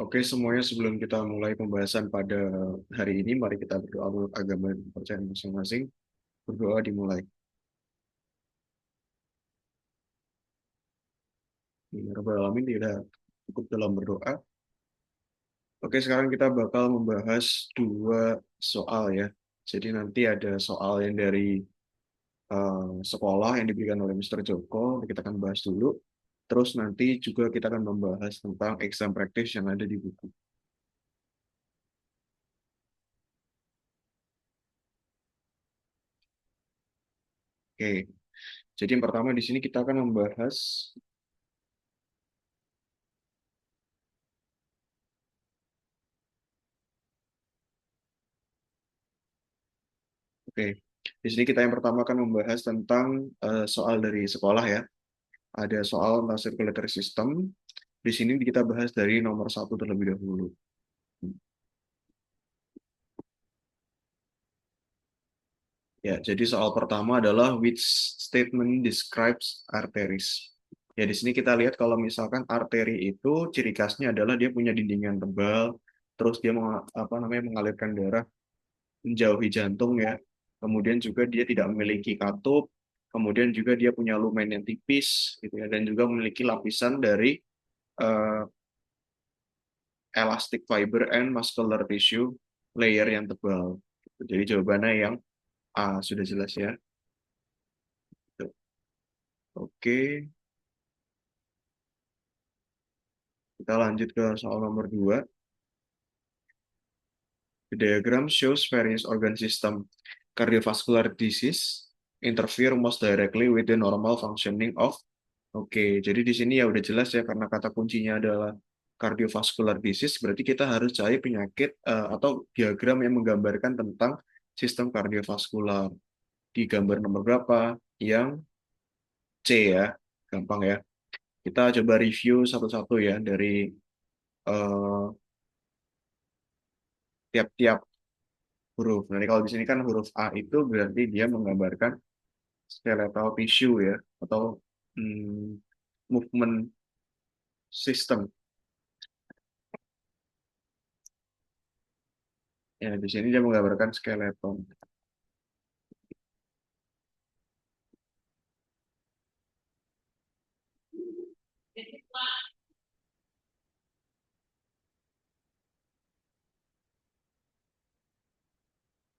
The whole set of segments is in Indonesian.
Oke, semuanya sebelum kita mulai pembahasan pada hari ini, mari kita berdoa menurut agama dan kepercayaan masing-masing. Berdoa dimulai. Ya Rabbal Alamin, tidak cukup dalam berdoa. Oke, sekarang kita bakal membahas dua soal ya. Jadi nanti ada soal yang dari sekolah yang diberikan oleh Mr. Joko, kita akan bahas dulu. Terus nanti juga kita akan membahas tentang exam practice yang ada di buku. Oke, jadi yang pertama di sini kita akan membahas. Oke, di sini kita yang pertama akan membahas tentang soal dari sekolah ya. Ada soal tentang circulatory system. Di sini kita bahas dari nomor satu terlebih dahulu. Ya, jadi soal pertama adalah which statement describes arteries. Ya, di sini kita lihat kalau misalkan arteri itu ciri khasnya adalah dia punya dinding yang tebal, terus dia apa namanya mengalirkan darah menjauhi jantung ya. Kemudian juga dia tidak memiliki katup, kemudian juga dia punya lumen yang tipis gitu ya, dan juga memiliki lapisan dari eh, elastic fiber and muscular tissue layer yang tebal. Jadi jawabannya yang A sudah jelas ya. Oke, kita lanjut ke soal nomor 2. The diagram shows various organ system. Cardiovascular disease interfere most directly with the normal functioning of. Oke, jadi di sini ya udah jelas ya karena kata kuncinya adalah cardiovascular disease, berarti kita harus cari penyakit atau diagram yang menggambarkan tentang sistem kardiovaskular. Di gambar nomor berapa? Yang C ya, gampang ya. Kita coba review satu-satu ya dari eh, tiap-tiap huruf. Nah, kalau di sini kan huruf A itu berarti dia menggambarkan skeletal tissue ya, atau hmm, movement system. Ya, di sini dia menggambarkan skeleton.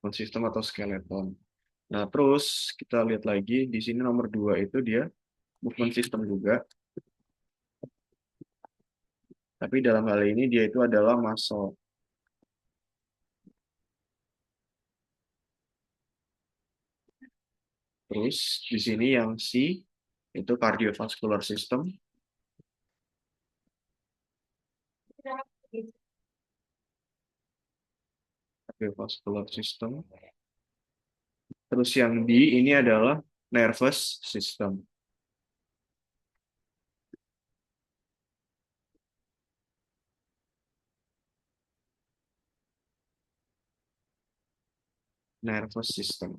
Movement system atau skeleton. Nah, terus kita lihat lagi di sini nomor 2 itu dia movement system juga, tapi dalam hal ini dia itu adalah muscle. Terus di sini yang C itu cardiovascular system. Cardiovascular system. Terus yang D ini adalah nervous system. Nervous system.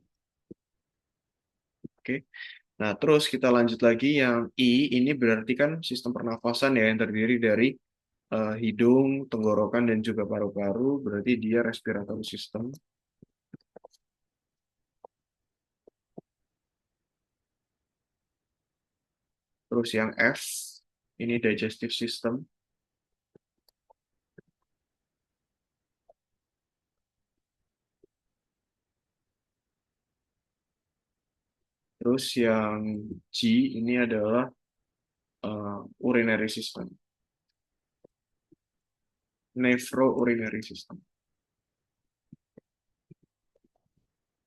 Oke. Nah, terus kita lanjut lagi yang I, ini berarti kan sistem pernafasan ya yang terdiri dari hidung, tenggorokan, dan juga paru-paru, berarti dia respiratory system. Terus yang F, ini digestive system. Terus yang G, ini adalah urinary system. Nephrourinary system.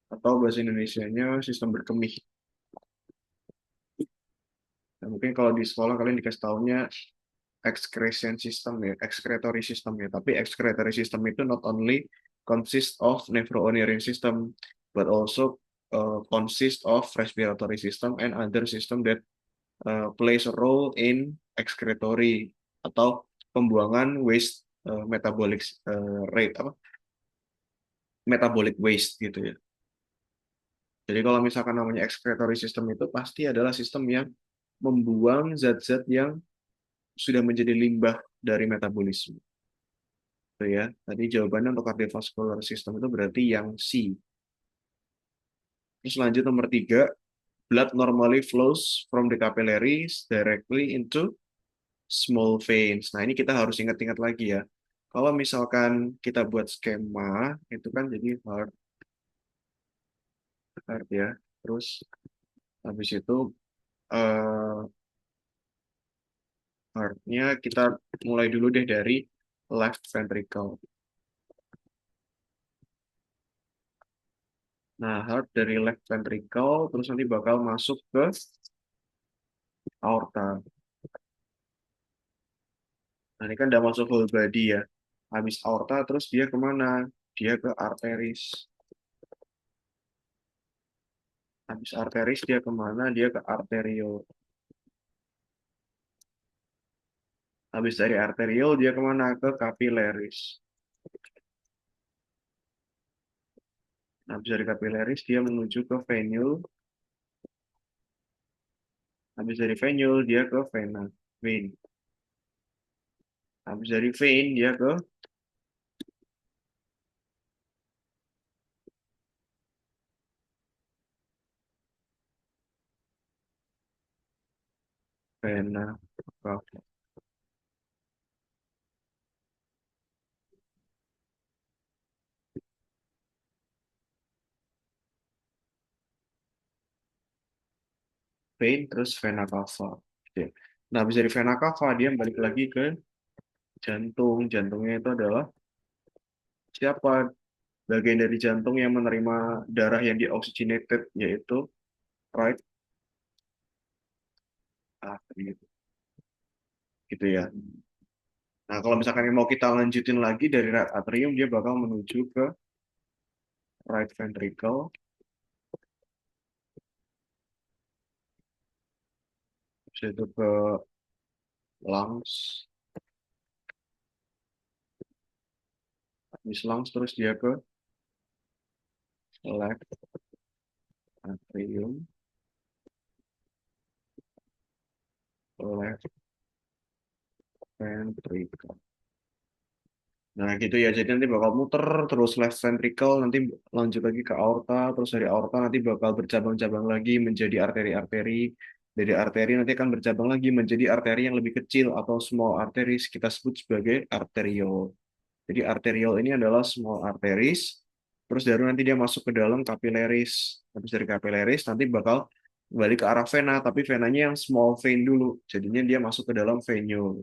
Atau bahasa Indonesianya sistem berkemih. Nah, mungkin kalau di sekolah kalian dikasih tahunya excretion system ya, excretory system ya. Tapi excretory system itu not only consist of nephrourinary system, but also consist of respiratory system and other system that plays a role in excretory atau pembuangan waste metabolic rate apa metabolic waste gitu ya. Jadi kalau misalkan namanya excretory system itu pasti adalah sistem yang membuang zat-zat yang sudah menjadi limbah dari metabolisme. Itu ya. Tadi jawabannya untuk cardiovascular system itu berarti yang C. Terus lanjut nomor 3, blood normally flows from the capillaries directly into small veins. Nah, ini kita harus ingat-ingat lagi ya. Kalau misalkan kita buat skema, itu kan jadi heart ya. Terus habis itu eh, heart-nya kita mulai dulu deh dari left ventricle. Nah, heart dari left ventricle, terus nanti bakal masuk ke aorta. Nah, ini kan udah masuk whole body ya. Habis aorta, terus dia kemana? Dia ke arteris. Habis arteris, dia kemana? Dia ke arteriol. Habis dari arteriol, dia kemana? Ke capillaris. Habis dari capillaris, dia menuju ke venule. Habis dari venule, dia ke vena. Vein. Habis dari vein, dia ke vena cava. Vein, terus vena cava. Oke. Nah, habis dari vena cava, dia balik lagi ke jantung. Jantungnya itu adalah siapa? Bagian dari jantung yang menerima darah yang dioxygenated, yaitu right atrium. Gitu ya. Nah, kalau misalkan mau kita lanjutin lagi dari right atrium, dia bakal menuju ke right ventricle, habis itu ke lungs, habis lungs terus dia ke left atrium, left ventricle. Nah, gitu ya. Jadi nanti bakal muter terus left ventricle, nanti lanjut lagi ke aorta, terus dari aorta nanti bakal bercabang-cabang lagi menjadi arteri-arteri. Dari arteri nanti akan bercabang lagi menjadi arteri yang lebih kecil atau small arteries, kita sebut sebagai arteriole. Jadi arteriole ini adalah small arteries, terus dari nanti dia masuk ke dalam capillaries. Habis dari capillaries nanti bakal balik ke arah vena, tapi venanya yang small vein dulu. Jadinya dia masuk ke dalam venule.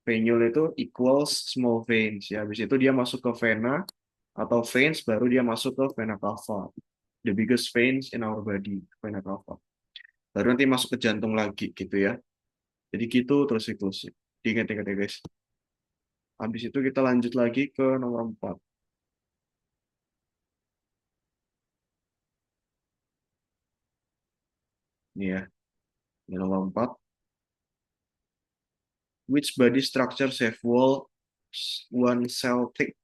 Venule itu equals small veins ya. Habis itu dia masuk ke vena atau veins, baru dia masuk ke vena cava. The biggest veins in our body, vena cava. Baru nanti masuk ke jantung lagi gitu ya. Jadi gitu terus siklusnya. Diingat-ingat ya guys. Habis itu kita lanjut lagi ke nomor 4. Ini ya. Ini nomor 4. Which body structures have wall one cell thick?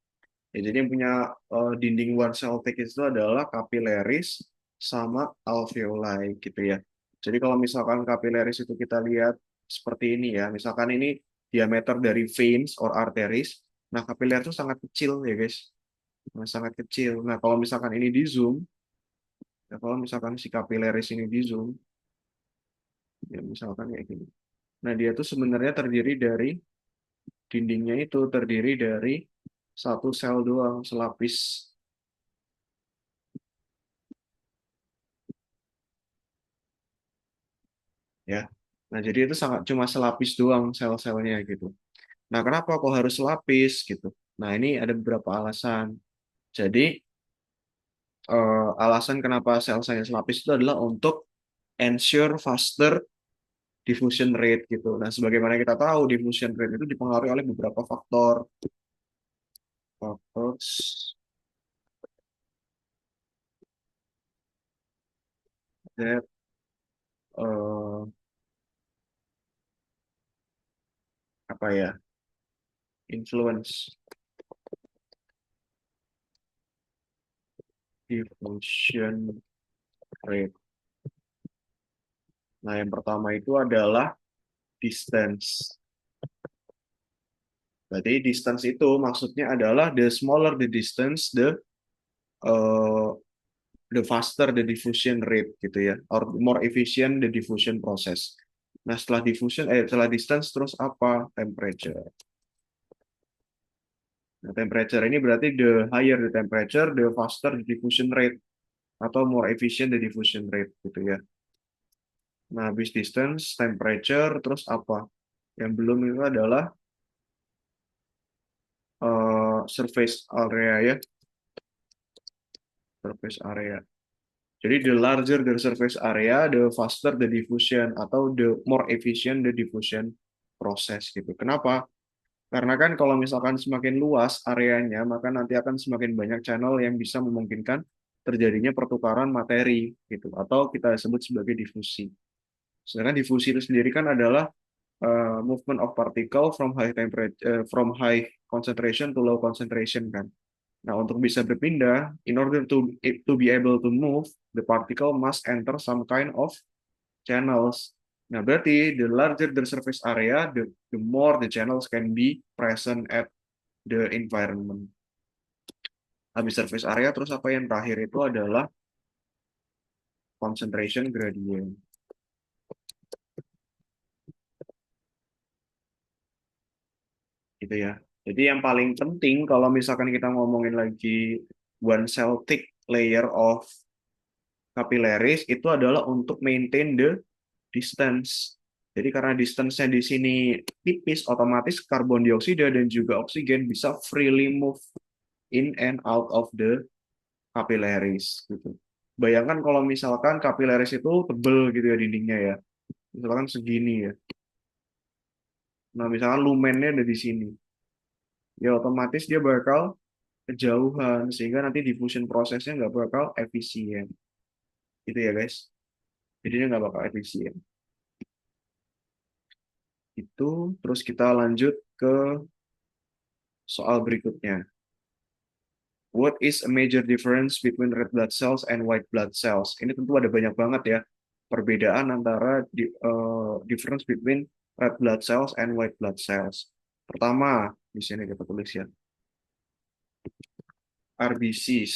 Ya, jadi yang punya dinding one cell thick itu adalah capillaries sama alveoli gitu ya. Jadi kalau misalkan capillaries itu kita lihat seperti ini ya, misalkan ini diameter dari veins or arteries, nah capillaries itu sangat kecil ya guys, nah, sangat kecil. Nah kalau misalkan ini di zoom, ya kalau misalkan si capillaries ini di zoom, ya misalkan kayak gini. Nah dia tuh sebenarnya terdiri dari dindingnya itu terdiri dari satu sel doang, selapis ya. Nah, jadi itu sangat cuma selapis doang sel-selnya gitu. Nah, kenapa kok harus selapis gitu? Nah, ini ada beberapa alasan. Jadi, alasan kenapa sel-selnya selapis itu adalah untuk ensure faster diffusion rate gitu. Nah, sebagaimana kita tahu, diffusion rate itu dipengaruhi oleh beberapa faktor. Faktor that eh, apa ya? Influence diffusion rate. Nah, yang pertama itu adalah distance. Berarti distance itu maksudnya adalah the smaller the distance, uh, the faster the diffusion rate gitu ya, or more efficient the diffusion process. Nah, setelah distance terus apa? Temperature. Nah, temperature ini berarti the higher the temperature, the faster the diffusion rate atau more efficient the diffusion rate gitu ya. Nah, habis distance, temperature, terus apa? Yang belum itu adalah surface area ya, surface area. Jadi the larger the surface area, the faster the diffusion atau the more efficient the diffusion process gitu. Kenapa? Karena kan kalau misalkan semakin luas areanya, maka nanti akan semakin banyak channel yang bisa memungkinkan terjadinya pertukaran materi gitu, atau kita sebut sebagai difusi. Sedangkan difusi itu sendiri kan adalah movement of particle from high temperature, from high concentration to low concentration kan. Nah, untuk bisa berpindah, in order to be able to move, the particle must enter some kind of channels. Nah, berarti the larger the surface area, the more the channels can be present at the environment. Habis surface area, terus apa yang terakhir itu adalah concentration gradient. Gitu ya. Jadi yang paling penting kalau misalkan kita ngomongin lagi one cell thick layer of capillaries itu adalah untuk maintain the distance. Jadi karena distance-nya di sini tipis, otomatis karbon dioksida dan juga oksigen bisa freely move in and out of the capillaries gitu. Bayangkan kalau misalkan capillaries itu tebel gitu ya dindingnya ya. Misalkan segini ya. Nah, misalkan lumennya ada di sini. Ya otomatis dia bakal kejauhan sehingga nanti diffusion prosesnya nggak bakal efisien. Gitu ya guys. Jadinya nggak bakal efisien. Itu terus kita lanjut ke soal berikutnya. What is a major difference between red blood cells and white blood cells? Ini tentu ada banyak banget ya perbedaan antara difference between red blood cells and white blood cells. Pertama, di sini kita tulis ya, RBCs.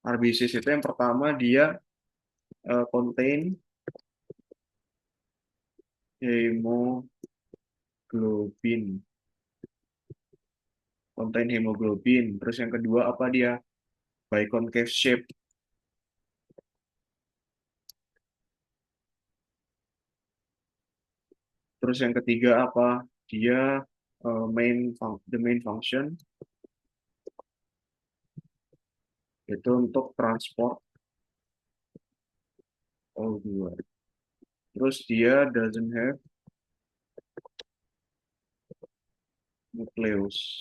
RBCs itu yang pertama dia contain hemoglobin. Contain hemoglobin. Terus yang kedua apa dia? Biconcave shape. Terus yang ketiga apa? Dia the main function itu untuk transport O2. Terus dia doesn't have nucleus.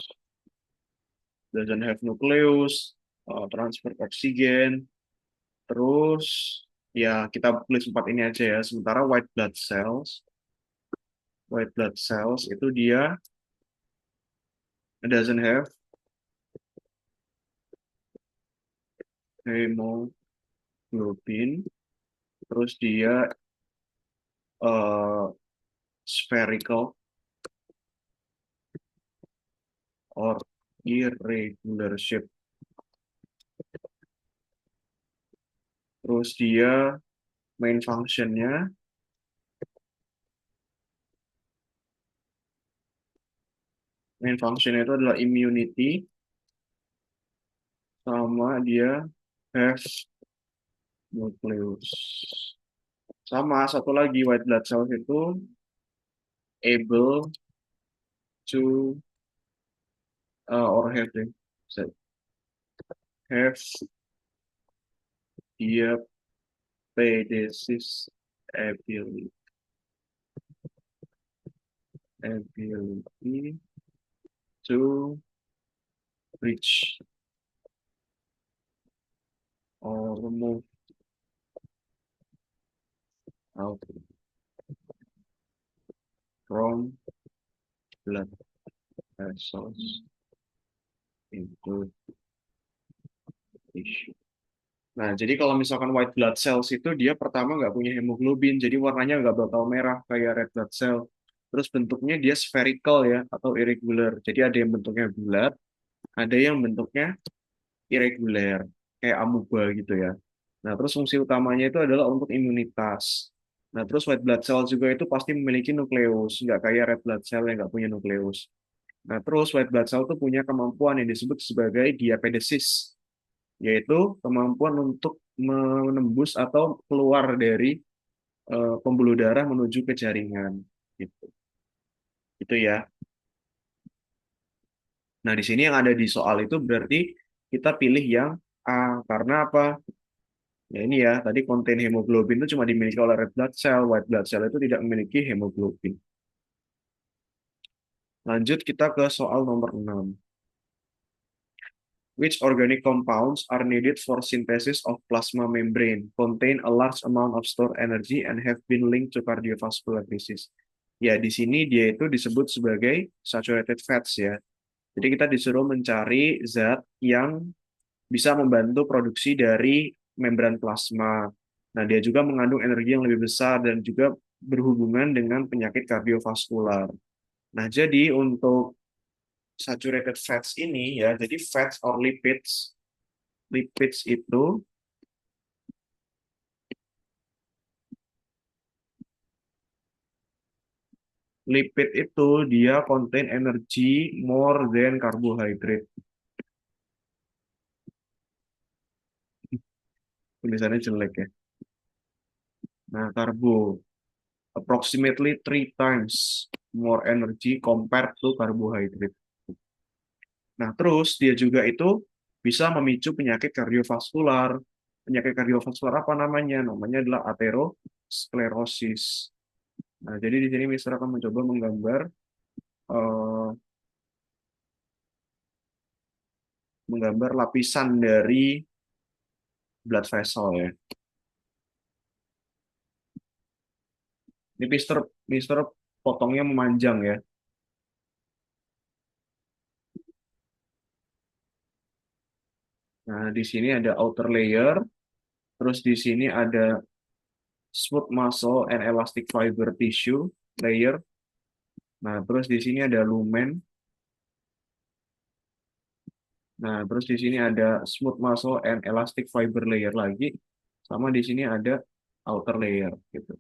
Doesn't have nucleus, transfer oksigen. Terus ya kita tulis empat ini aja ya. Sementara white blood cells itu dia doesn't have hemoglobin. Terus dia uh, spherical or irregular shape. Terus dia main functionnya, main function itu adalah immunity, sama dia have nucleus. Sama satu lagi white blood cells itu able to or have dia pedesis ability to reach or move out from blood vessels into tissue. Nah, jadi kalau misalkan white blood cells itu dia pertama nggak punya hemoglobin, jadi warnanya nggak bakal merah kayak red blood cell. Terus bentuknya dia spherical ya atau irregular. Jadi ada yang bentuknya bulat, ada yang bentuknya irregular, kayak amuba gitu ya. Nah, terus fungsi utamanya itu adalah untuk imunitas. Nah, terus white blood cell juga itu pasti memiliki nukleus, nggak kayak red blood cell yang nggak punya nukleus. Nah, terus white blood cell itu punya kemampuan yang disebut sebagai diapedesis, yaitu kemampuan untuk menembus atau keluar dari pembuluh darah menuju ke jaringan. Gitu. Itu ya. Nah, di sini yang ada di soal itu berarti kita pilih yang A. Karena apa? Ya ini ya, tadi konten hemoglobin itu cuma dimiliki oleh red blood cell, white blood cell itu tidak memiliki hemoglobin. Lanjut kita ke soal nomor 6. Which organic compounds are needed for synthesis of plasma membrane, contain a large amount of stored energy, and have been linked to cardiovascular disease? Ya, di sini dia itu disebut sebagai saturated fats ya. Jadi kita disuruh mencari zat yang bisa membantu produksi dari membran plasma. Nah, dia juga mengandung energi yang lebih besar dan juga berhubungan dengan penyakit kardiovaskular. Nah, jadi untuk saturated fats ini ya, jadi fats or lipids, lipids itu lipid itu dia contain energy more than carbohydrate. Tulisannya jelek ya. Nah, karbo approximately three times more energy compared to carbohydrate. Nah, terus dia juga itu bisa memicu penyakit kardiovaskular. Penyakit kardiovaskular apa namanya? Namanya adalah aterosklerosis. Nah, jadi di sini Mister akan mencoba eh, menggambar lapisan dari blood vessel ya. Ini Mister potongnya memanjang ya. Nah, di sini ada outer layer, terus di sini ada smooth muscle and elastic fiber tissue layer. Nah, terus di sini ada lumen. Nah, terus di sini ada smooth muscle and elastic fiber layer lagi. Sama di sini ada outer layer gitu.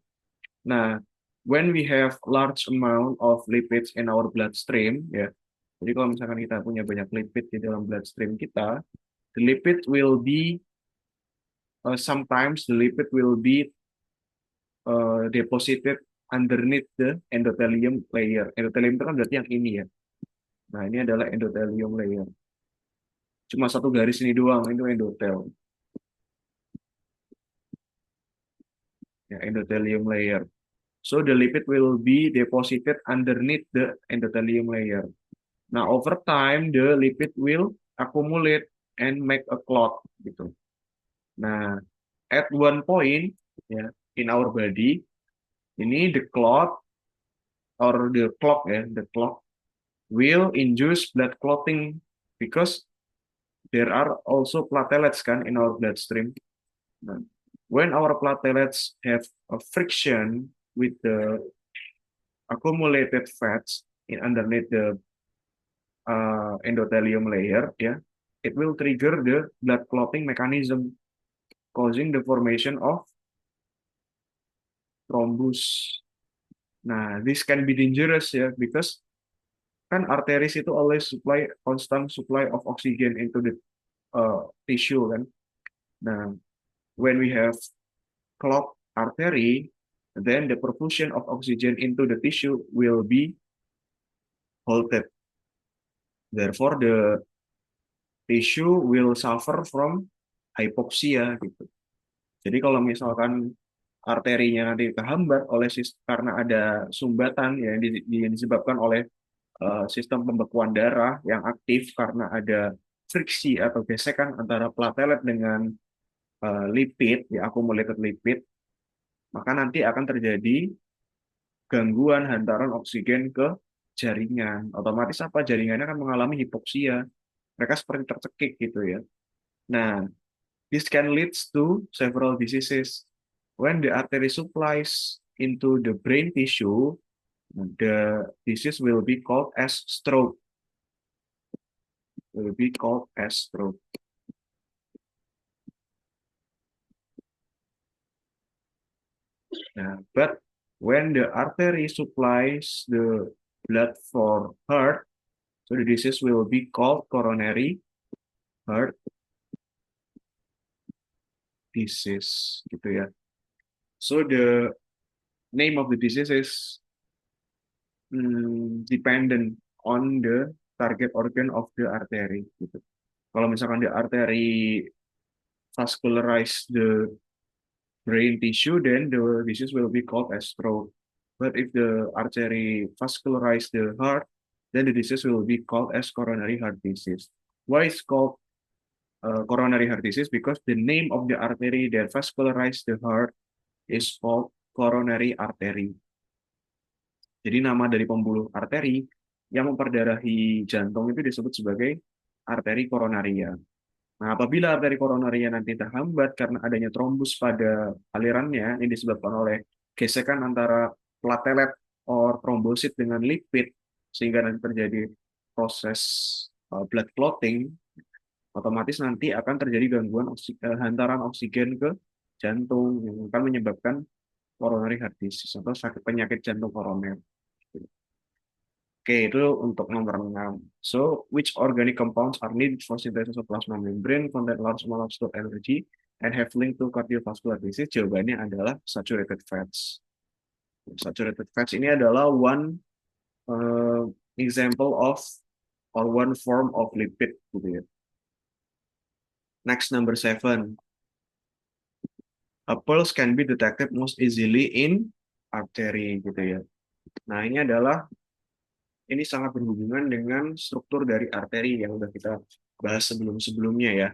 Nah, when we have large amount of lipids in our bloodstream, ya. Jadi kalau misalkan kita punya banyak lipid di dalam bloodstream kita, the lipid will be sometimes the lipid will be deposited underneath the endothelium layer. Endothelium itu kan berarti yang ini ya. Nah, ini adalah endothelium layer. Cuma satu garis ini doang, itu endothel. Ya, endothelium layer. So the lipid will be deposited underneath the endothelium layer. Now over time the lipid will accumulate and make a clot gitu. Nah, at one point ya in our body ini the clot or the clot ya, the clot will induce blood clotting because there are also platelets kan in our bloodstream. Nah, when our platelets have a friction with the accumulated fats in underneath the endothelium layer, ya, it will trigger the blood clotting mechanism, causing the formation of thrombus. Nah, this can be dangerous ya, because kan arteries itu always supply constant supply of oxygen into the tissue kan. Nah, when we have clogged artery, then the perfusion of oxygen into the tissue will be halted. Therefore, the tissue will suffer from hypoxia gitu. Jadi kalau misalkan arterinya nanti kehambat oleh karena ada sumbatan ya, yang disebabkan oleh sistem pembekuan darah yang aktif karena ada friksi atau gesekan antara platelet dengan lipid, ya accumulated lipid, maka nanti akan terjadi gangguan hantaran oksigen ke jaringan. Otomatis apa? Jaringannya akan mengalami hipoksia. Mereka seperti tercekik gitu ya. Nah, this can leads to several diseases. When the artery supplies into the brain tissue, The disease will be called as stroke. Will be called as stroke. But when the artery supplies the blood for heart, so the disease will be called coronary heart disease, gitu ya. So the name of the disease is dependent on the target organ of the artery, gitu. Kalau misalkan the artery vascularize the brain tissue, then the disease will be called as stroke. But if the artery vascularize the heart, then the disease will be called as coronary heart disease. Why is called coronary heart disease? Because the name of the artery that vascularize the heart is called coronary artery. Jadi nama dari pembuluh arteri yang memperdarahi jantung itu disebut sebagai arteri koronaria. Nah, apabila arteri koronaria nanti terhambat karena adanya trombus pada alirannya, ini disebabkan oleh gesekan antara platelet or trombosit dengan lipid, sehingga nanti terjadi proses blood clotting, otomatis nanti akan terjadi gangguan hantaran oksigen ke jantung yang akan menyebabkan coronary heart disease atau sakit penyakit jantung koroner. Oke, itu untuk nomor 6. So, which organic compounds are needed for synthesis of plasma membrane, contain large amount of stored energy, and have link to cardiovascular disease? Jawabannya adalah saturated fats. Saturated fats ini adalah one example of or one form of lipid, gitu ya. Next, number 7. A pulse can be detected most easily in artery, gitu ya. Nah, ini sangat berhubungan dengan struktur dari arteri yang udah kita bahas sebelum-sebelumnya ya.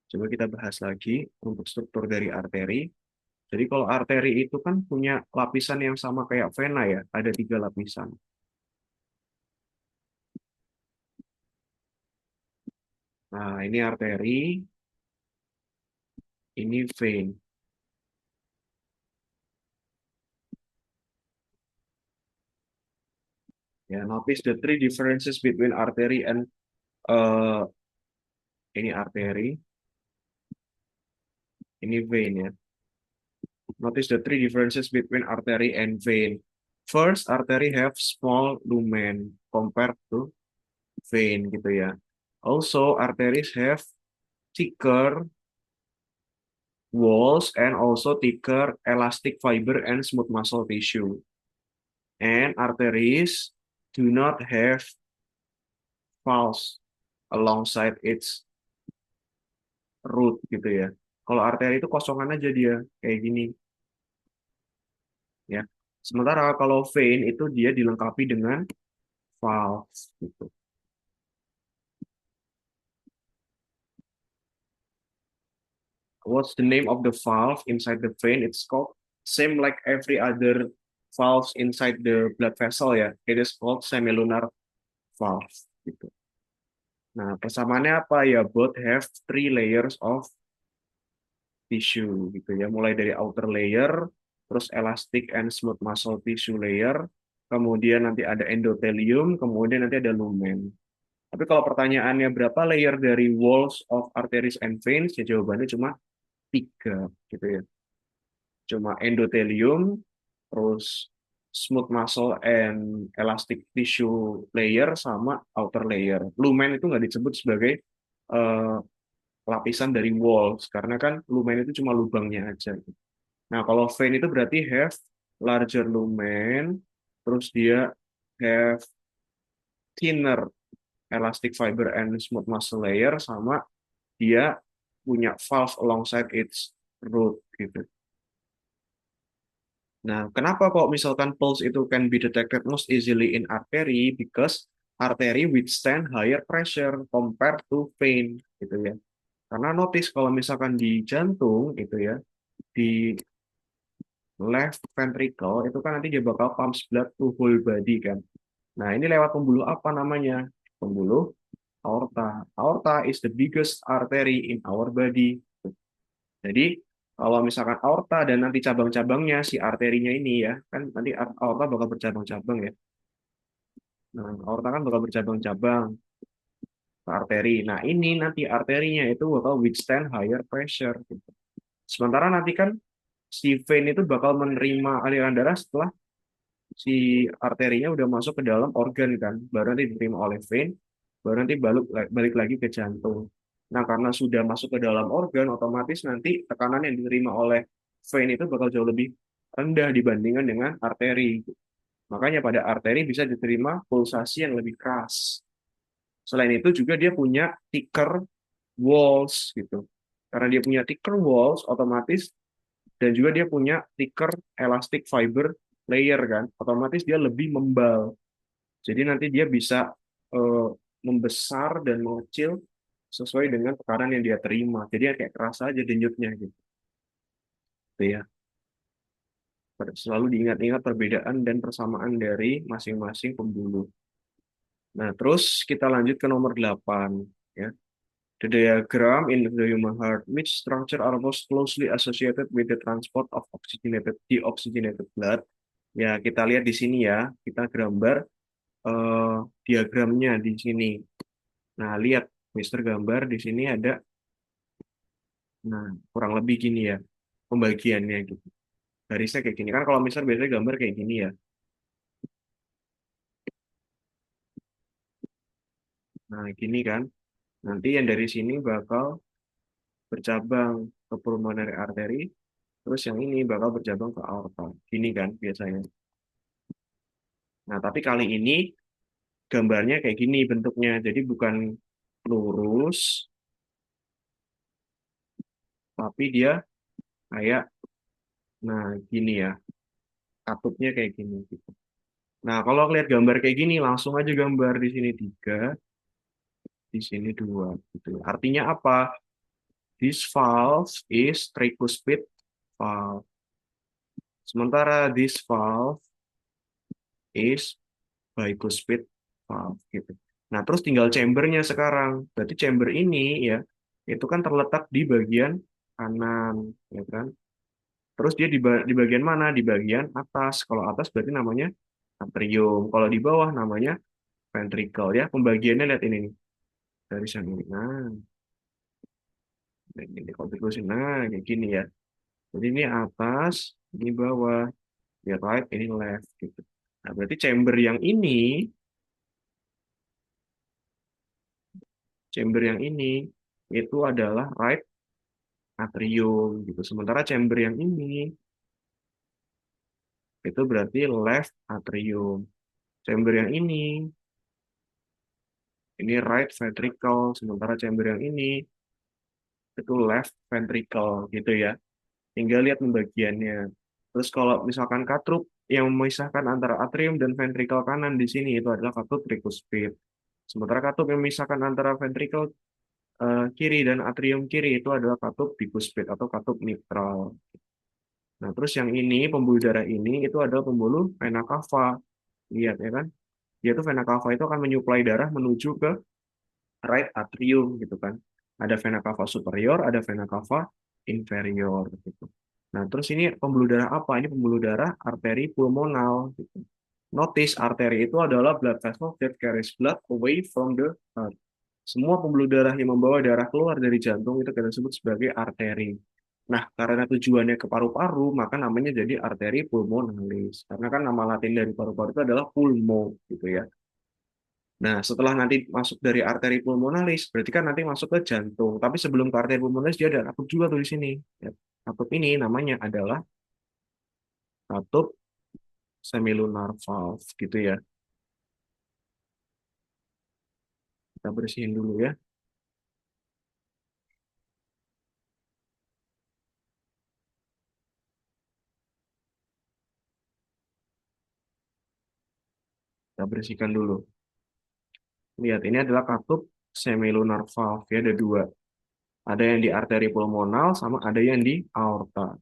Coba kita bahas lagi untuk struktur dari arteri. Jadi kalau arteri itu kan punya lapisan yang sama kayak vena ya, ada 3 lapisan. Nah, ini arteri, ini vein. Ya, notice the three differences between artery and ini arteri, ini vein ya. Notice the three differences between artery and vein. First, artery have small lumen compared to vein gitu ya. Also, arteries have thicker walls and also thicker elastic fiber and smooth muscle tissue. And arteries do not have valves alongside its root gitu ya. Kalau arteri itu kosongan aja dia kayak gini ya. Sementara kalau vein itu dia dilengkapi dengan valves gitu. What's the name of the valve inside the vein? It's called same like every other valves inside the blood vessel ya. It is called semilunar valve gitu. Nah, persamaannya apa ya? Both have three layers of tissue gitu ya. Mulai dari outer layer, terus elastic and smooth muscle tissue layer, kemudian nanti ada endothelium, kemudian nanti ada lumen. Tapi kalau pertanyaannya berapa layer dari walls of arteries and veins, ya jawabannya cuma 3 gitu ya. Cuma endothelium, terus smooth muscle and elastic tissue layer sama outer layer. Lumen itu nggak disebut sebagai eh, lapisan dari walls karena kan lumen itu cuma lubangnya aja. Nah, kalau vein itu berarti have larger lumen, terus dia have thinner elastic fiber and smooth muscle layer sama dia punya valve alongside its root gitu. Nah, kenapa kok misalkan pulse itu can be detected most easily in artery? Because artery withstand higher pressure compared to vein, gitu ya. Karena notice kalau misalkan di jantung, itu ya, di left ventricle, itu kan nanti dia bakal pumps blood to whole body kan. Nah, ini lewat pembuluh apa namanya? Pembuluh aorta. Aorta is the biggest artery in our body. Jadi, Kalau misalkan aorta dan nanti cabang-cabangnya si arterinya ini ya, kan nanti aorta bakal bercabang-cabang ya. Nah, aorta kan bakal bercabang-cabang ke arteri. Nah, ini nanti arterinya itu bakal withstand higher pressure gitu. Sementara nanti kan si vein itu bakal menerima aliran darah setelah si arterinya udah masuk ke dalam organ kan, baru nanti diterima oleh vein, baru nanti balik lagi ke jantung. Nah, karena sudah masuk ke dalam organ, otomatis nanti tekanan yang diterima oleh vein itu bakal jauh lebih rendah dibandingkan dengan arteri. Makanya pada arteri bisa diterima pulsasi yang lebih keras. Selain itu juga dia punya thicker walls gitu. Karena dia punya thicker walls, otomatis dan juga dia punya thicker elastic fiber layer kan, otomatis dia lebih membal. Jadi nanti dia bisa eh, membesar dan mengecil sesuai dengan tekanan yang dia terima. Jadi ya kayak kerasa aja denyutnya gitu. Tuh ya. Selalu diingat-ingat perbedaan dan persamaan dari masing-masing pembuluh. Nah, terus kita lanjut ke nomor 8 ya. The diagram in the human heart, which structure are most closely associated with the transport of deoxygenated blood. Ya, kita lihat di sini ya, kita gambar eh, diagramnya di sini. Nah, lihat, Mister gambar di sini ada, nah kurang lebih gini ya, pembagiannya gitu. Garisnya kayak gini kan, kalau Mister biasanya gambar kayak gini ya. Nah, gini kan. Nanti yang dari sini bakal bercabang ke pulmonary artery, terus yang ini bakal bercabang ke aorta. Gini kan biasanya. Nah, tapi kali ini gambarnya kayak gini bentuknya. Jadi bukan lurus, tapi dia kayak, nah gini ya, katupnya kayak gini gitu. Nah, kalau lihat gambar kayak gini, langsung aja gambar di sini tiga, di sini dua. Gitu. Artinya apa? This valve is tricuspid valve. Sementara this valve is bicuspid valve. Gitu. Nah, terus tinggal chambernya sekarang. Berarti chamber ini ya, itu kan terletak di bagian kanan, ya kan? Terus dia di bagian mana? Di bagian atas. Kalau atas berarti namanya atrium. Kalau di bawah namanya ventricle ya. Pembagiannya lihat ini nih. Dari sana ini. Nah, ini kalau diterusin. Nah, kayak gini ya. Jadi ini atas, ini bawah. Ini right, ini left gitu. Nah, berarti chamber yang ini itu adalah right atrium gitu. Sementara chamber yang ini itu berarti left atrium. Chamber yang ini right ventricle, sementara chamber yang ini itu left ventricle gitu ya. Tinggal lihat pembagiannya. Terus kalau misalkan katup yang memisahkan antara atrium dan ventricle kanan di sini itu adalah katup tricuspid. Sementara katup yang memisahkan antara ventricle kiri dan atrium kiri itu adalah katup bicuspid atau katup mitral. Nah, terus yang ini pembuluh darah ini itu adalah pembuluh vena cava. Lihat ya kan? Dia tuh vena cava itu akan menyuplai darah menuju ke right atrium gitu kan. Ada vena cava superior, ada vena cava inferior gitu. Nah, terus ini pembuluh darah apa? Ini pembuluh darah arteri pulmonal gitu. Notice arteri itu adalah blood vessel that carries blood away from the heart. Semua pembuluh darah yang membawa darah keluar dari jantung itu kita sebut sebagai arteri. Nah, karena tujuannya ke paru-paru, maka namanya jadi arteri pulmonalis. Karena kan nama latin dari paru-paru itu adalah pulmo gitu ya. Nah, setelah nanti masuk dari arteri pulmonalis, berarti kan nanti masuk ke jantung. Tapi sebelum ke arteri pulmonalis, dia ada katup juga tuh di sini. Ya, katup ini namanya adalah katup semilunar valve gitu ya. Kita bersihin dulu ya. Kita bersihkan dulu. Lihat, ini adalah katup semilunar valve ya, ada dua. Ada yang di arteri pulmonal sama ada yang di aorta.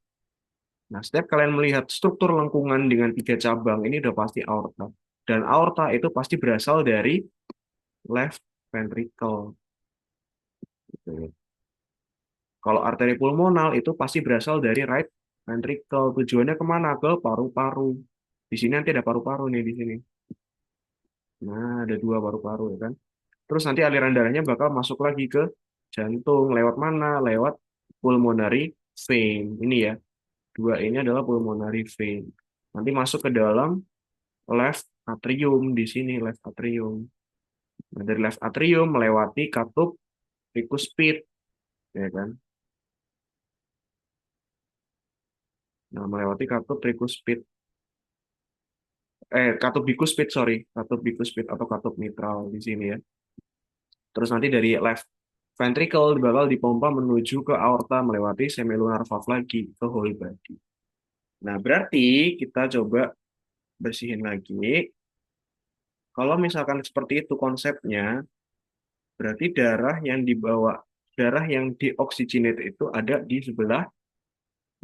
Nah, setiap kalian melihat struktur lengkungan dengan tiga cabang, ini udah pasti aorta. Dan aorta itu pasti berasal dari left ventricle. Gitu ya. Kalau arteri pulmonal itu pasti berasal dari right ventricle. Tujuannya kemana? Ke paru-paru. Di sini nanti ada paru-paru nih di sini. Nah, ada dua paru-paru ya kan. Terus nanti aliran darahnya bakal masuk lagi ke jantung. Lewat mana? Lewat pulmonary vein. Ini ya. Dua ini adalah pulmonary vein. Nanti masuk ke dalam left atrium di sini, left atrium. Nah, dari left atrium melewati katup tricuspid, ya kan? Nah, melewati katup tricuspid, katup bicuspid, sorry, katup bicuspid atau katup mitral di sini ya. Terus nanti dari left ventricle bakal dipompa menuju ke aorta melewati semilunar valve lagi ke whole body. Nah, berarti kita coba bersihin lagi. Kalau misalkan seperti itu konsepnya, berarti darah yang dioksigenate itu ada di sebelah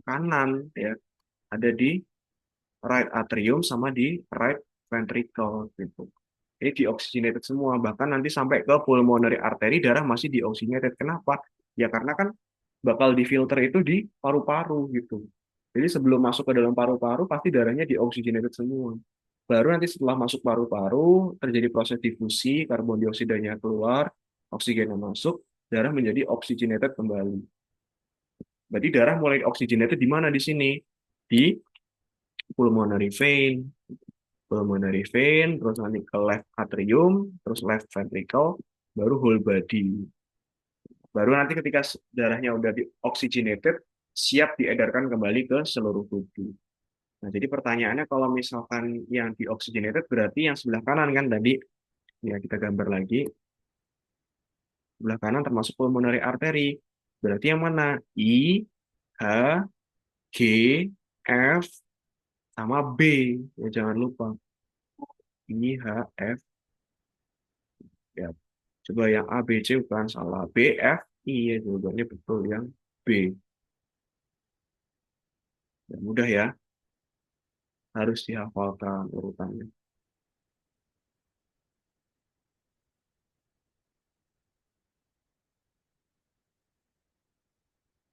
kanan ya, ada di right atrium sama di right ventricle gitu. Ini dioxygenated semua, bahkan nanti sampai ke pulmonary artery darah masih dioxygenated. Kenapa? Ya karena kan bakal difilter itu di paru-paru gitu. Jadi sebelum masuk ke dalam paru-paru pasti darahnya dioxygenated semua. Baru nanti setelah masuk paru-paru terjadi proses difusi, karbon dioksidanya keluar, oksigennya masuk, darah menjadi oxygenated kembali. Berarti darah mulai oxygenated di mana di sini? Di pulmonary vein, terus nanti ke left atrium, terus left ventricle, baru whole body. Baru nanti ketika darahnya udah dioxygenated, siap diedarkan kembali ke seluruh tubuh. Nah, jadi pertanyaannya kalau misalkan yang dioxygenated berarti yang sebelah kanan kan tadi, ya kita gambar lagi, sebelah kanan termasuk pulmonary artery. Berarti yang mana? I, H, G, F, sama B. Ya, jangan lupa. I, H, F, ya. Coba yang A, B, C bukan salah. B, F, I ya jawabannya betul yang B. Ya, mudah ya, harus dihafalkan urutannya.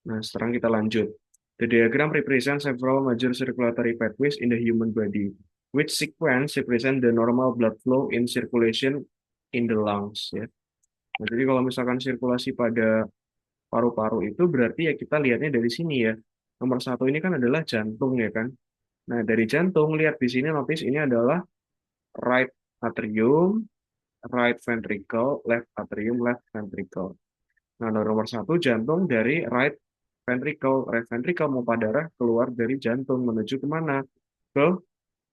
Nah, sekarang kita lanjut. The diagram represents several major circulatory pathways in the human body, which sequence represent the normal blood flow in circulation in the lungs. Ya. Nah, jadi kalau misalkan sirkulasi pada paru-paru itu berarti ya kita lihatnya dari sini ya. Nomor satu ini kan adalah jantung ya kan. Nah, dari jantung lihat di sini notice ini adalah right atrium, right ventricle, left atrium, left ventricle. Nah, nomor satu jantung dari right ventricle memompa darah keluar dari jantung menuju kemana? Ke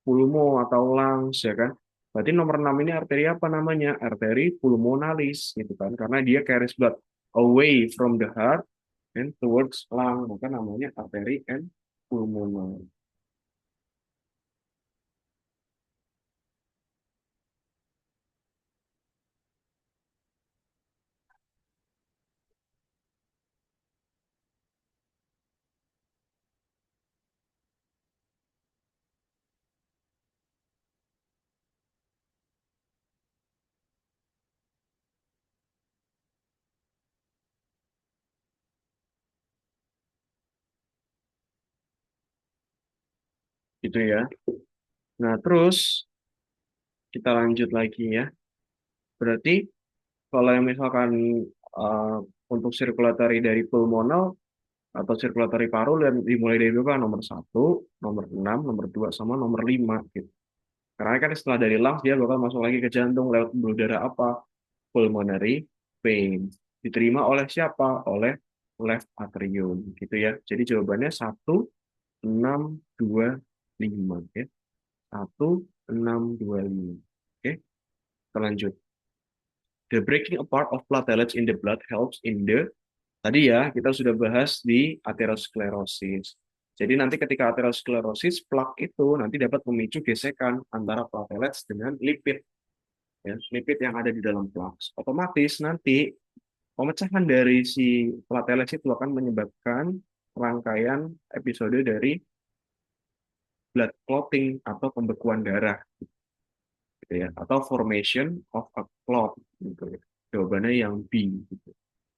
pulmo atau lungs ya kan. Berarti nomor 6 ini arteri apa namanya? Arteri pulmonalis gitu kan. Karena dia carries blood away from the heart and towards lung, maka namanya arteri and pulmonal. Gitu ya. Nah, terus kita lanjut lagi ya. Berarti kalau yang misalkan uh, untuk sirkulatory dari pulmonal atau sirkulatory paru dan dimulai dari berapa? Nomor satu, nomor 6, nomor 2, sama nomor 5 gitu. Karena kan setelah dari lungs dia bakal masuk lagi ke jantung lewat pembuluh darah apa? Pulmonary vein. Diterima oleh siapa? Oleh left atrium gitu ya. Jadi jawabannya 1625 ya. 1625. Oke, kita lanjut. The breaking apart of platelets in the blood helps in the tadi ya, kita sudah bahas di atherosclerosis. Jadi nanti ketika atherosclerosis, plak itu nanti dapat memicu gesekan antara platelets dengan lipid, ya, lipid yang ada di dalam plak. Otomatis nanti pemecahan dari si platelets itu akan menyebabkan rangkaian episode dari blood clotting atau pembekuan darah, gitu ya, atau formation of a clot, gitu ya. Jawabannya yang B. Gitu.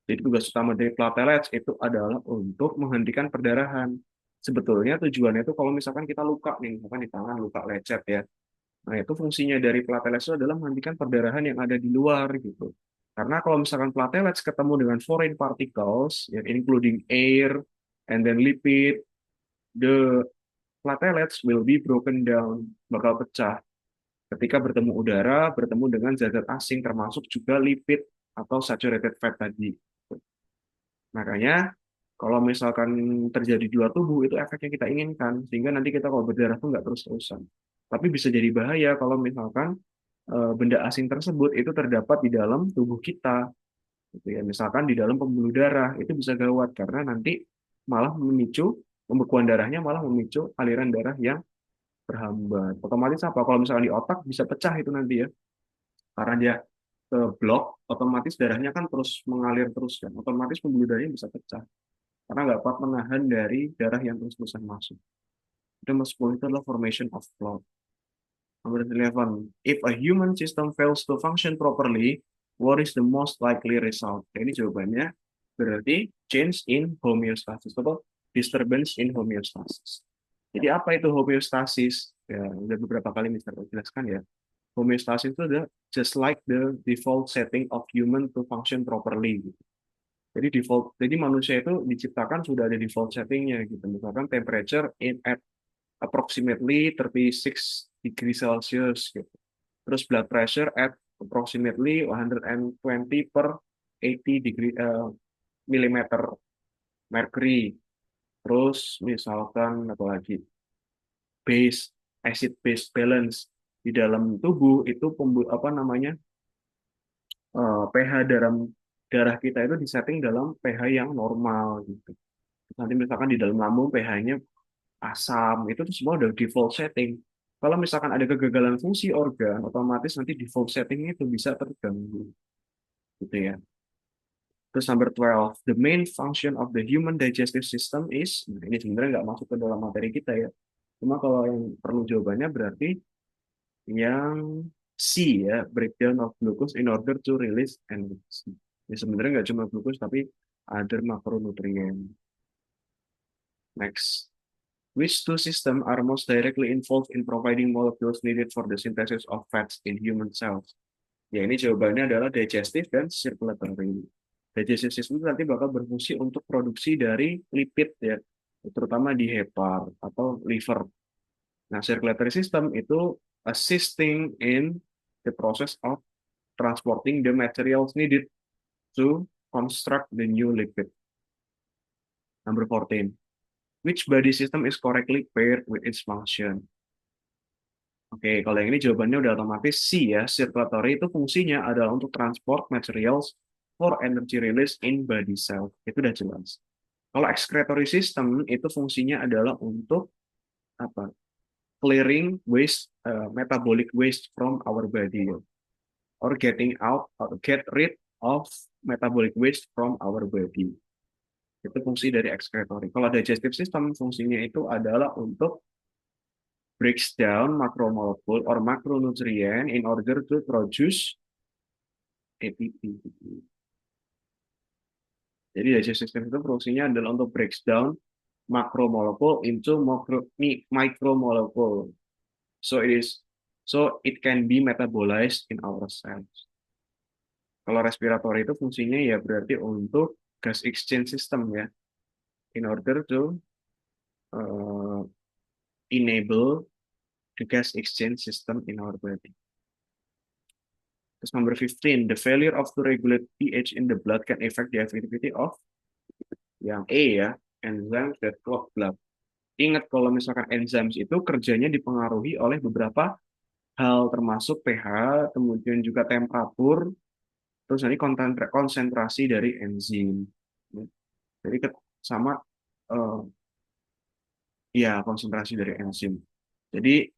Jadi tugas utama dari platelets itu adalah untuk menghentikan perdarahan. Sebetulnya tujuannya itu kalau misalkan kita luka nih, misalkan di tangan luka lecet ya. Nah, itu fungsinya dari platelets itu adalah menghentikan perdarahan yang ada di luar gitu. Karena kalau misalkan platelets ketemu dengan foreign particles, ya, including air and then lipid, the platelets will be broken down, bakal pecah ketika bertemu udara, bertemu dengan zat-zat asing, termasuk juga lipid atau saturated fat tadi. Makanya kalau misalkan terjadi di luar tubuh itu efek yang kita inginkan, sehingga nanti kita kalau berdarah tuh nggak terus-terusan. Tapi bisa jadi bahaya kalau misalkan benda asing tersebut itu terdapat di dalam tubuh kita, gitu ya. Misalkan di dalam pembuluh darah itu bisa gawat karena nanti malah memicu pembekuan darahnya, malah memicu aliran darah yang berhambat. Otomatis apa? Kalau misalkan di otak bisa pecah itu nanti ya, karena dia ke blok, otomatis darahnya kan terus mengalir terus kan, otomatis pembuluh darahnya bisa pecah karena nggak kuat menahan dari darah yang terus-terusan masuk. Itu nomor 10 itu adalah formation of clot. Nomor 11, if a human system fails to function properly, what is the most likely result? Nah, ini jawabannya berarti change in homeostasis atau disturbance in homeostasis. Jadi apa itu homeostasis? Ya, udah beberapa kali Mister jelaskan ya. Homeostasis itu adalah just like the default setting of human to function properly. Jadi default, jadi manusia itu diciptakan sudah ada default settingnya gitu. Misalkan temperature in at approximately 36 degree Celsius gitu. Terus blood pressure at approximately 120 per 80 degree millimeter mercury. Terus misalkan apa lagi? Base acid base balance di dalam tubuh itu apa namanya? pH dalam darah kita itu disetting dalam pH yang normal gitu. Nanti misalkan di dalam lambung pH-nya asam, itu tuh semua udah default setting. Kalau misalkan ada kegagalan fungsi organ, otomatis nanti default settingnya itu bisa terganggu, gitu ya. Terus number 12, the main function of the human digestive system is, nah ini sebenarnya nggak masuk ke dalam materi kita ya. Cuma kalau yang perlu jawabannya berarti yang C ya, breakdown of glucose in order to release energy. Ya sebenarnya nggak cuma glucose tapi other macronutrient. Next. Which two systems are most directly involved in providing molecules needed for the synthesis of fats in human cells? Ya, ini jawabannya adalah digestive dan circulatory. Digestive system itu nanti bakal berfungsi untuk produksi dari lipid ya, terutama di hepar atau liver. Nah, circulatory system itu assisting in the process of transporting the materials needed to construct the new lipid. Number 14. Which body system is correctly paired with its function? Oke, kalau yang ini jawabannya udah otomatis C ya. Circulatory itu fungsinya adalah untuk transport materials for energy release in body cell. Itu udah jelas. Kalau excretory system itu fungsinya adalah untuk apa? Clearing waste, metabolic waste from our body, or getting out or get rid of metabolic waste from our body. Itu fungsi dari excretory. Kalau digestive system fungsinya itu adalah untuk breaks down macromolecule or macronutrient in order to produce ATP. Jadi digestive system itu fungsinya adalah untuk breaks down macromolecule into micromolecule. So it can be metabolized in our cells. Kalau respiratory itu fungsinya ya berarti untuk gas exchange system ya, in order to uh, enable the gas exchange system in our body. Terus number 15, the failure of to regulate pH in the blood can affect the activity of yang E ya, enzymes that clot blood. Ingat kalau misalkan enzymes itu kerjanya dipengaruhi oleh beberapa hal termasuk pH, kemudian juga temperatur, terus nanti konsentrasi dari enzim. Jadi sama eh, ya konsentrasi dari enzim. Jadi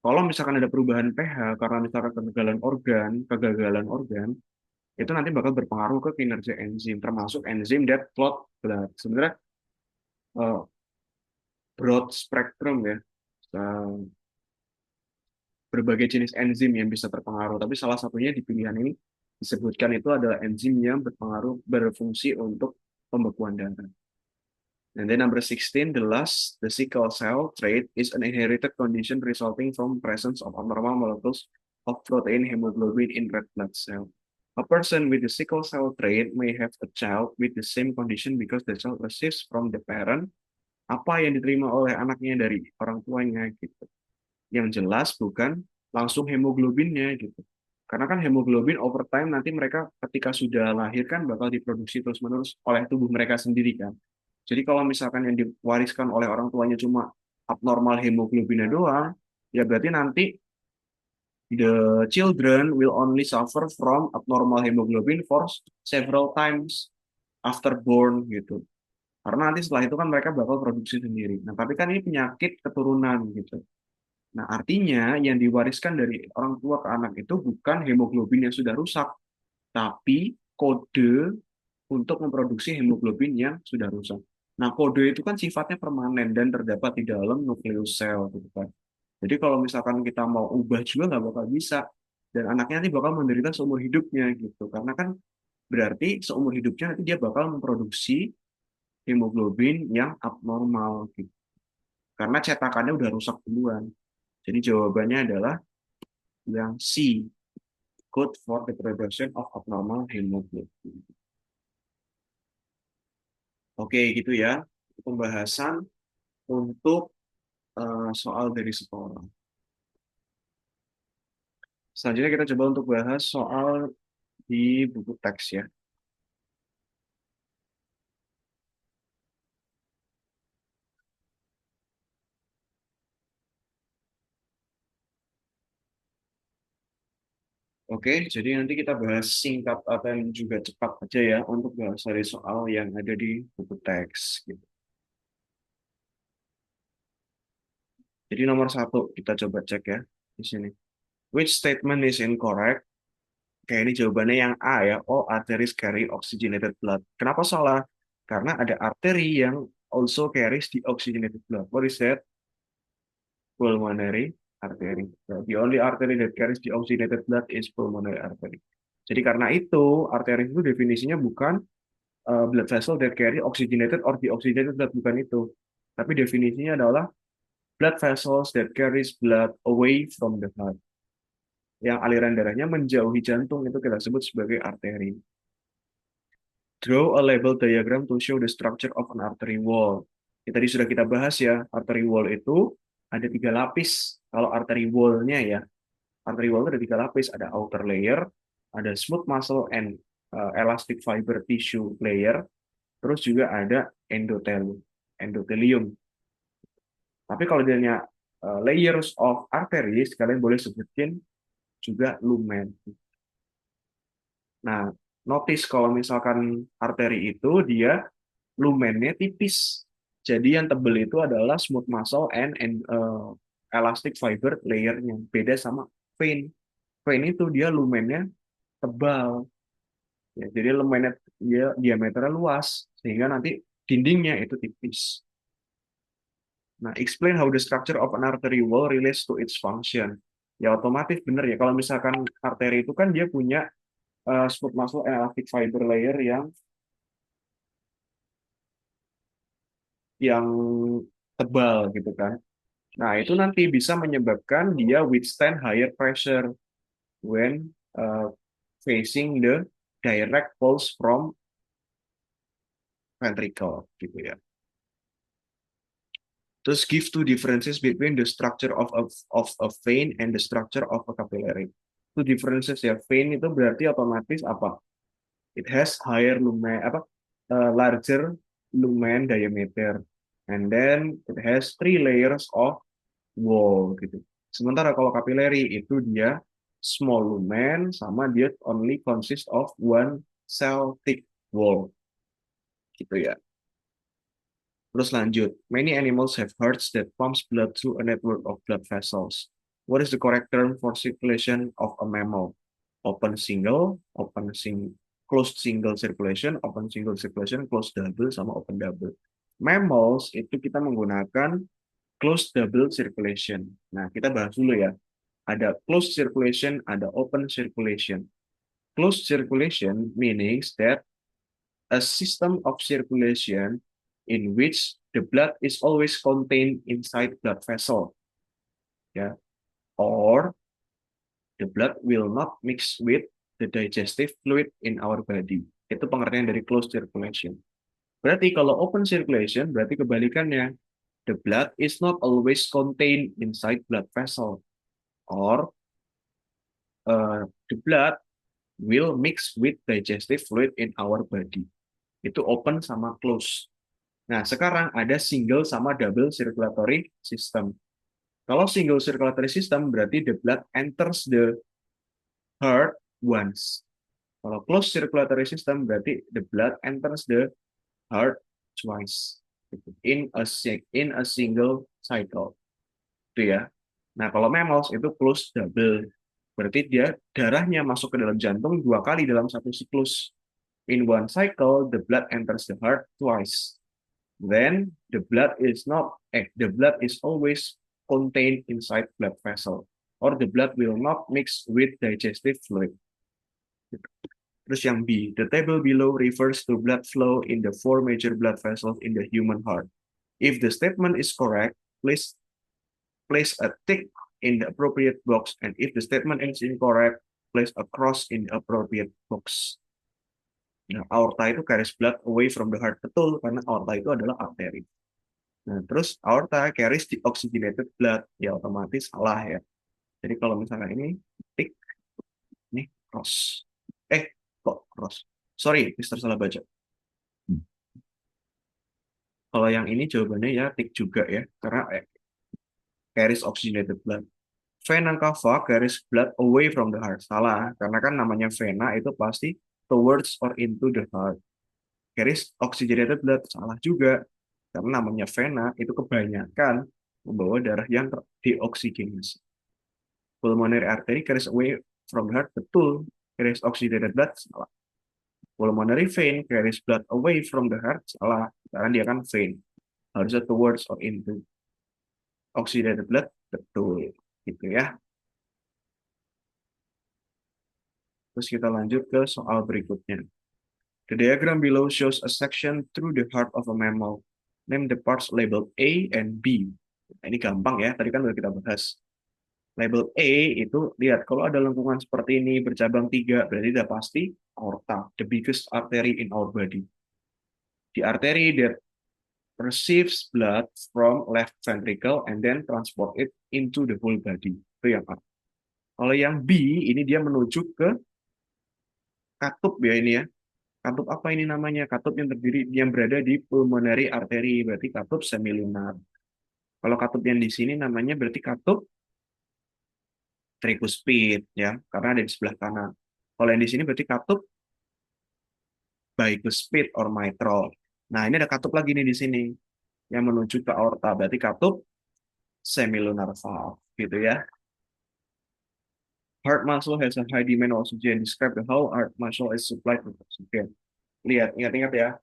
kalau misalkan ada perubahan pH karena misalkan kegagalan organ, itu nanti bakal berpengaruh ke kinerja enzim, termasuk enzim that clot blood. Sebenarnya eh, broad spectrum ya, eh, berbagai jenis enzim yang bisa terpengaruh, tapi salah satunya di pilihan ini Disebutkan itu adalah enzim yang berfungsi untuk pembekuan darah. And then number 16, the sickle cell trait is an inherited condition resulting from presence of abnormal molecules of protein hemoglobin in red blood cell. A person with the sickle cell trait may have a child with the same condition because the child receives from the parent apa yang diterima oleh anaknya dari orang tuanya gitu. Yang jelas bukan langsung hemoglobinnya gitu. Karena kan hemoglobin over time nanti mereka ketika sudah lahir kan bakal diproduksi terus-menerus oleh tubuh mereka sendiri kan. Jadi kalau misalkan yang diwariskan oleh orang tuanya cuma abnormal hemoglobinnya doang, ya berarti nanti the children will only suffer from abnormal hemoglobin for several times after born gitu. Karena nanti setelah itu kan mereka bakal produksi sendiri. Nah, tapi kan ini penyakit keturunan gitu. Nah, artinya yang diwariskan dari orang tua ke anak itu bukan hemoglobin yang sudah rusak, tapi kode untuk memproduksi hemoglobin yang sudah rusak. Nah, kode itu kan sifatnya permanen dan terdapat di dalam nukleus sel, gitu kan. Jadi kalau misalkan kita mau ubah juga nggak bakal bisa. Dan anaknya nanti bakal menderita seumur hidupnya, gitu. Karena kan berarti seumur hidupnya nanti dia bakal memproduksi hemoglobin yang abnormal, gitu. Karena cetakannya udah rusak duluan. Jadi jawabannya adalah yang C, code for the production of abnormal hemoglobin. Oke, gitu ya. Pembahasan untuk soal dari sekolah. Selanjutnya kita coba untuk bahas soal di buku teks ya. Oke, jadi nanti kita bahas singkat atau yang juga cepat aja ya untuk bahas dari soal yang ada di buku teks. Gitu. Jadi nomor satu kita coba cek ya di sini. Which statement is incorrect? Kayak ini jawabannya yang A ya. All arteries carry oxygenated blood. Kenapa salah? Karena ada arteri yang also carries the oxygenated blood. What is that? Pulmonary artery. The only artery that carries the oxygenated blood is pulmonary artery. Jadi karena itu, arteri itu definisinya bukan blood vessel that carry oxygenated or deoxygenated blood, bukan itu. Tapi definisinya adalah blood vessels that carries blood away from the heart. Yang aliran darahnya menjauhi jantung itu kita sebut sebagai arteri. Draw a label diagram to show the structure of an artery wall. Ya, tadi sudah kita bahas ya, artery wall itu ada 3 lapis. Kalau artery wall-nya ya, artery wall ada 3 lapis. Ada outer layer, ada smooth muscle and elastic fiber tissue layer, terus juga ada endothelium. Tapi kalau dia layers of arteries, kalian boleh sebutin juga lumen. Nah, notice kalau misalkan arteri itu dia lumennya tipis. Jadi yang tebel itu adalah smooth muscle and elastic fiber layernya. Beda sama vein. Vein itu dia lumennya tebal. Ya, jadi lumennya dia diameternya luas sehingga nanti dindingnya itu tipis. Nah, explain how the structure of an artery wall relates to its function. Ya otomatis benar ya kalau misalkan arteri itu kan dia punya smooth muscle and elastic fiber layer yang tebal gitu kan. Nah, itu nanti bisa menyebabkan dia withstand higher pressure when facing the direct pulse from ventricle gitu ya. Terus give two differences between the structure of a vein and the structure of a capillary. Two differences ya. Vein itu berarti otomatis apa? It has higher lumen larger lumen diameter, and then it has 3 layers of wall gitu. Sementara kalau capillary itu dia small lumen sama dia only consist of one cell thick wall gitu ya. Terus lanjut. Many animals have hearts that pumps blood through a network of blood vessels. What is the correct term for circulation of a mammal? Open single, closed single circulation, open single circulation, closed double, sama open double. Mammals itu kita menggunakan closed double circulation. Nah, kita bahas dulu ya. Ada closed circulation, ada open circulation. Closed circulation means that a system of circulation in which the blood is always contained inside blood vessel, ya, or the blood will not mix with the digestive fluid in our body. Itu pengertian dari closed circulation. Berarti kalau open circulation, berarti kebalikannya. The blood is not always contained inside blood vessel, or the blood will mix with digestive fluid in our body. Itu open sama close. Nah, sekarang ada single sama double circulatory system. Kalau single circulatory system berarti the blood enters the heart once. Kalau closed circulatory system berarti the blood enters the heart twice in a single cycle. Itu ya. Nah, kalau mammals itu closed double. Berarti dia darahnya masuk ke dalam jantung 2 kali dalam satu siklus. In one cycle, the blood enters the heart twice. Then the blood is always contained inside blood vessel, or the blood will not mix with digestive fluid. Terus yang B, the table below refers to blood flow in the 4 major blood vessels in the human heart. If the statement is correct, please place a tick in the appropriate box, and if the statement is incorrect, place a cross in the appropriate box. Nah, aorta itu carries blood away from the heart. Betul, karena aorta itu adalah arteri. Nah, terus aorta carries the oxygenated blood. Ya, otomatis salah ya. Jadi kalau misalnya ini, tick, ini cross. Kok cross? Sorry, Mister salah baca. Kalau yang ini jawabannya ya tick juga ya, karena carries oxygenated blood. Vena cava carries blood away from the heart. Salah, karena kan namanya vena itu pasti towards or into the heart. Carries oxygenated blood. Salah juga, karena namanya vena itu kebanyakan membawa darah yang dioksigenasi. Pulmonary artery carries away from the heart. Betul. Carries oxygenated blood. Salah. Pulmonary vein carries blood away from the heart. Salah, karena dia kan vein. Harusnya towards or into. Oxygenated blood. Betul. Gitu ya. Terus kita lanjut ke soal berikutnya. The diagram below shows a section through the heart of a mammal. Name the parts labeled A and B. Nah, ini gampang ya, tadi kan udah kita bahas. Label A itu, lihat, kalau ada lengkungan seperti ini, bercabang 3, berarti udah pasti aorta, the biggest artery in our body. The artery that receives blood from left ventricle and then transport it into the whole body. Itu yang A. Kalau yang B, ini dia menuju ke katup ya ini ya. Katup apa ini namanya? Katup yang berada di pulmonary artery, berarti katup semilunar. Kalau katup yang di sini namanya berarti katup tricuspid ya, karena ada di sebelah kanan. Kalau yang di sini berarti katup bicuspid or mitral. Nah, ini ada katup lagi nih di sini yang menuju ke aorta, berarti katup semilunar valve gitu ya. Heart muscle has a high demand of oxygen. Describe how heart muscle is supplied with oxygen. Lihat, ingat-ingat ya.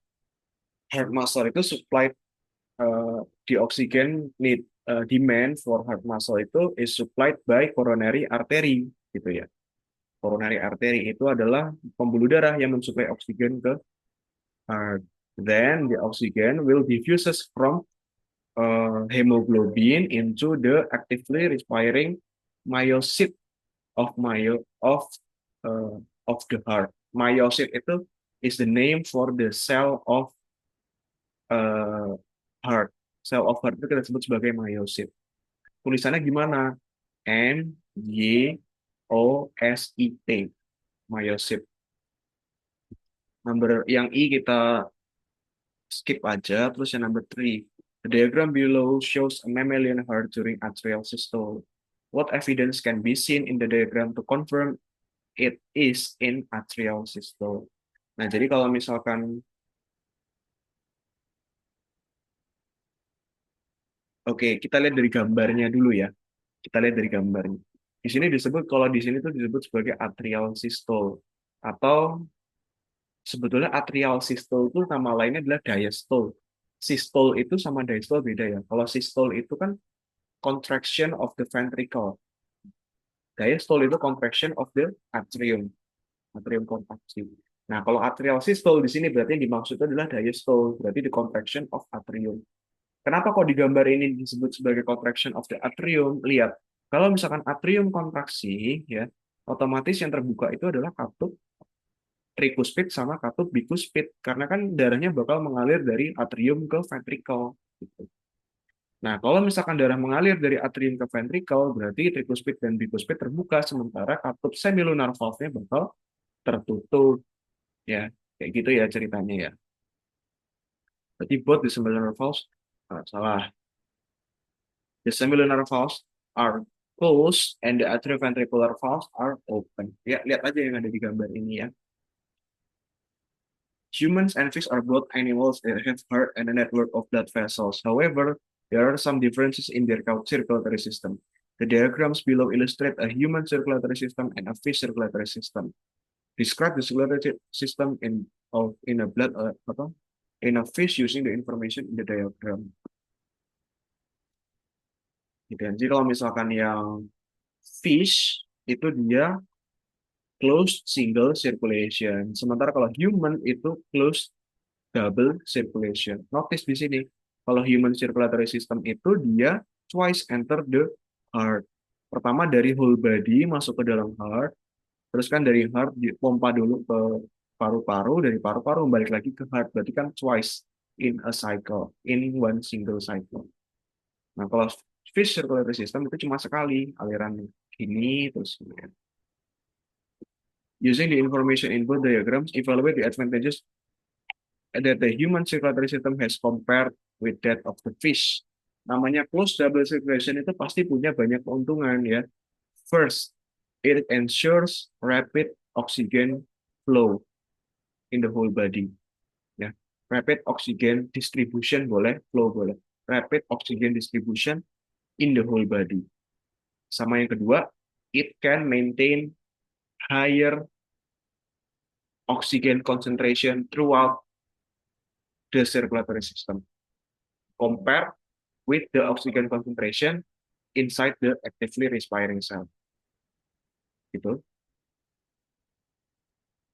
Heart muscle itu supply the oxygen demand for heart muscle itu is supplied by coronary artery gitu ya. Coronary artery itu adalah pembuluh darah yang mensuplai oksigen ke heart. Then the oxygen will diffuses from hemoglobin into the actively respiring myocyte uh, of the heart. Myocyte itu is the name for the cell of uh, heart. Cell of heart itu kita sebut sebagai myocyte. Tulisannya gimana? MYOSIT. Myocyte. Number yang I kita skip aja. Terus yang number 3. The diagram below shows a mammalian heart during atrial systole. What evidence can be seen in the diagram to confirm it is in atrial systole? Nah, jadi kalau misalkan oke, kita lihat dari gambarnya dulu ya. Kita lihat dari gambarnya. Di sini disebut, kalau di sini tuh disebut sebagai atrial systole. Atau sebetulnya atrial systole itu nama lainnya adalah diastole. Systole itu sama diastole beda ya. Kalau systole itu kan contraction of the ventricle. Diastole itu contraction of the atrium. atrium kontraksi. Nah, kalau atrial systole di sini berarti yang dimaksud adalah diastole, berarti the contraction of atrium. Kenapa kok di gambar ini disebut sebagai contraction of the atrium? Lihat, kalau misalkan atrium kontraksi, ya, otomatis yang terbuka itu adalah katup tricuspid sama katup bicuspid, karena kan darahnya bakal mengalir dari atrium ke ventricle. Gitu. Nah, kalau misalkan darah mengalir dari atrium ke ventricle, berarti tricuspid dan bicuspid terbuka, sementara katup semilunar valve-nya bakal tertutup. Ya, kayak gitu ya ceritanya ya. Berarti both the semilunar valves, salah. The semilunar valves are closed and the atrioventricular valves are open. Ya, lihat aja yang ada di gambar ini ya. Humans and fish are both animals that have heart and a network of blood vessels. However, there are some differences in their circulatory system. The diagrams below illustrate a human circulatory system and a fish circulatory system. Describe the circulatory system in a blood in a fish using the information in the diagram. Gitu ya. Jadi kalau misalkan yang fish itu dia closed single circulation, sementara kalau human itu closed double circulation. Notice di sini, kalau human circulatory system itu dia twice enter the heart. Pertama dari whole body masuk ke dalam heart, terus kan dari heart dipompa dulu ke paru-paru, dari paru-paru balik lagi ke heart. Berarti kan twice in a cycle, in one single cycle. Nah, kalau fish circulatory system itu cuma sekali aliran ini terus kemudian. Using the information input diagrams, evaluate the advantages that the human circulatory system has compared with that of the fish. Namanya closed double circulation itu pasti punya banyak keuntungan ya. First, it ensures rapid oxygen flow in the whole body. Ya, rapid oxygen distribution boleh, flow boleh. Rapid oxygen distribution in the whole body. Sama yang kedua, it can maintain higher oxygen concentration throughout the circulatory system. Compare with the oxygen concentration inside the actively respiring cell. Gitu.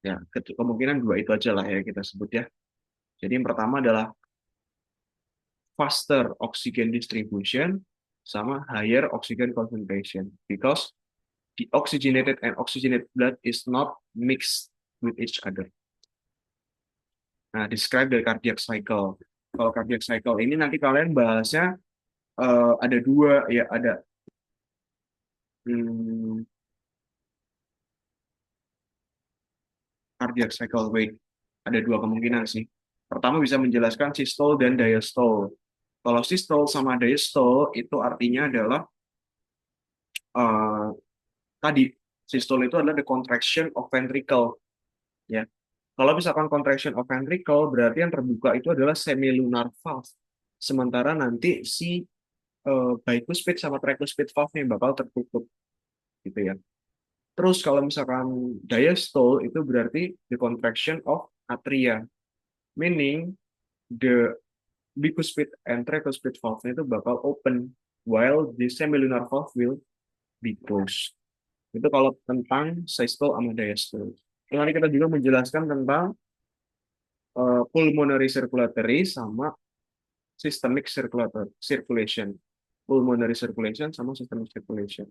Ya, kemungkinan dua itu aja lah ya kita sebut ya. Jadi yang pertama adalah faster oxygen distribution sama higher oxygen concentration because the oxygenated and oxygenated blood is not mixed with each other. Nah, describe the cardiac cycle. Kalau cardiac cycle ini nanti kalian bahasnya ada dua ya, ada hmm, cardiac cycle wait. Ada dua kemungkinan sih. Pertama bisa menjelaskan systole dan diastole. Kalau systole sama diastole itu artinya adalah eh, tadi systole itu adalah the contraction of ventricle ya. Kalau misalkan contraction of ventricle berarti yang terbuka itu adalah semilunar valve. Sementara nanti si bicuspid sama tricuspid valve-nya bakal tertutup gitu ya. Terus kalau misalkan diastole itu berarti the contraction of atria, meaning the bicuspid and tricuspid valve itu bakal open while the semilunar valve will be closed. Itu kalau tentang systole sama diastole. Nanti kita juga menjelaskan tentang pulmonary circulatory sama systemic circulation. Pulmonary circulation sama systemic circulation.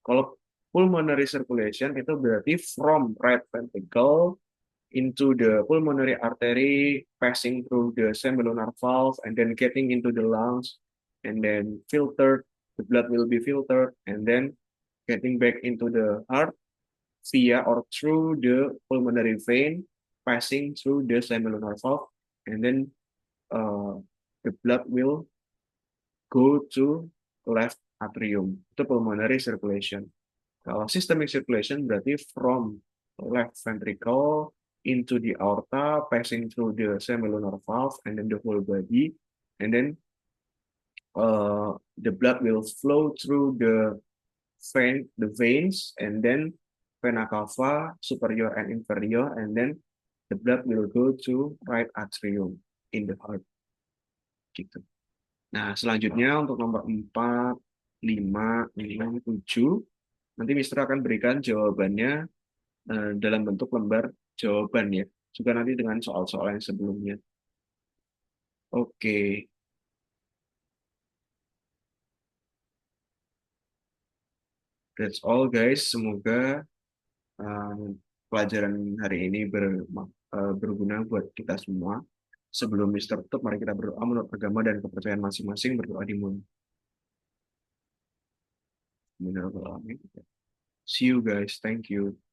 Kalau pulmonary circulation itu berarti from right ventricle into the pulmonary artery, passing through the semilunar valve, and then getting into the lungs, and then filtered, the blood will be filtered, and then getting back into the heart via or through the pulmonary vein, passing through the semilunar valve, and then the blood will go to left atrium. Itu pulmonary circulation. Kalau systemic circulation berarti from left ventricle into the aorta, passing through the semilunar valve, and then the whole body, and then the blood will flow through the veins, and then vena cava, superior and inferior, and then the blood will go to right atrium in the heart. Gitu. Nah, selanjutnya untuk nomor 4, 5, 6, 7, nanti Mister akan berikan jawabannya dalam bentuk lembar jawaban ya. Juga nanti dengan soal-soal yang sebelumnya. Oke, that's all guys. Semoga pelajaran hari ini berguna buat kita semua. Sebelum Mister tutup, mari kita berdoa menurut agama dan kepercayaan masing-masing, berdoa di mulut. See you guys. Thank you.